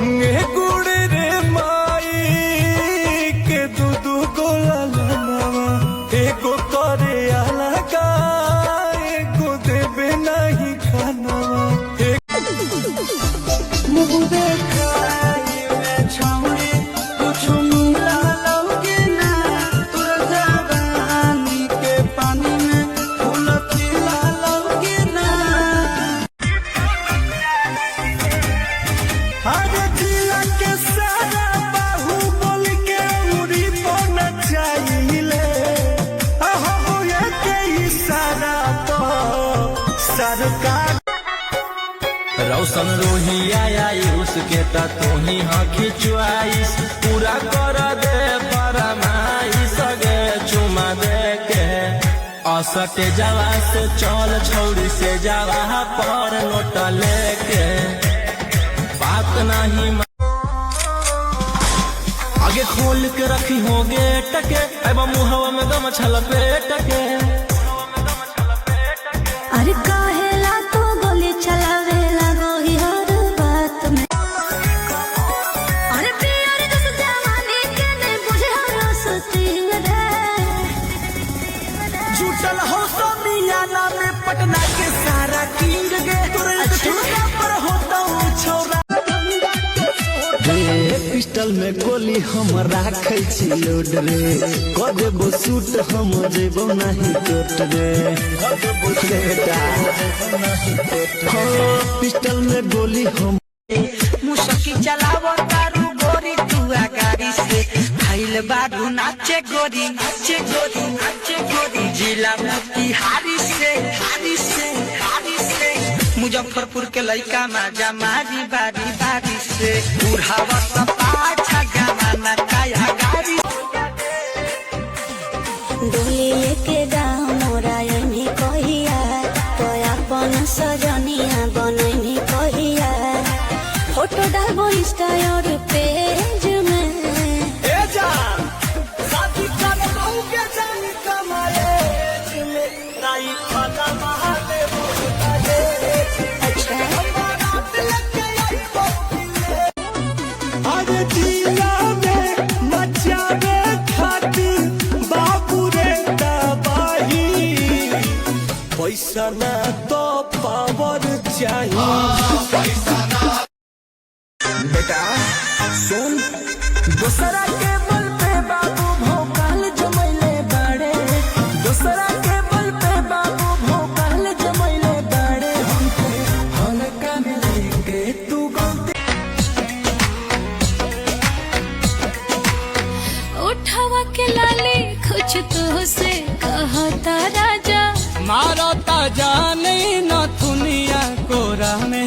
गुड़ रे माई के दूधू गोला लनवा एगो करे अलगा एगो देवे नहीं खानवा रौशन रोहिया उसके तू ही हकी चुआइस पूरा कर दे फरमाइश गे चुमा दे के असटे जावा से चल छौड़ी से जावा पर नोट लेके बात नहीं आगे खोल के रखी हो गेट के अब मुहवा में गम छल पेट के अरे काहेला तो गोली चलावे लागो ही हर बात में अरे प्यार जस जवानी के नहीं बुझे हरो सतिंग रे जुटल हो समियाना में पटना के सारा किंग गे तोरे ठुमका पर होता हूँ छोरा पिस्टल में गोली हम राखै छी लोड रे कदेबो सूट हम जेबो नहीं टोट रे बेटा पिस्टल में गोली हम मुसकी चलावो तारू गोरी तुआ गाड़ी से खाइल बाडू नाचे गोरी नाचे गोरी नाचे गोरी जिला मोतिहारी से हारी से हारी से मुजफ्फरपुर के लइका माजा मारी बारी बारी से बुढ़ावा सब पाछा गाना काया गाड़ी डोली लेके गाँव मोरा यही कहिया तो अपन सजनिया बनही कहिया फोटो डालबो इंस्टा और पेज में ए जा साथी करबो के जानी कमाए में राई खाना महाले बोलता अच्छा अरे जिला में मचावे खातिर बाबू रे दबाही पैसा ना तो पावर चाहिए बेटा सुन दूसरा के बल पे बाबू भोकाल जमैले बड़े दूसरा के बल पे बाबू भोकाल जमैले बड़े हमके हल्का में लेके तू गलती उठावा के लाली कुछ तो से कहता राजा मारता जाने न दुनिया कोरा में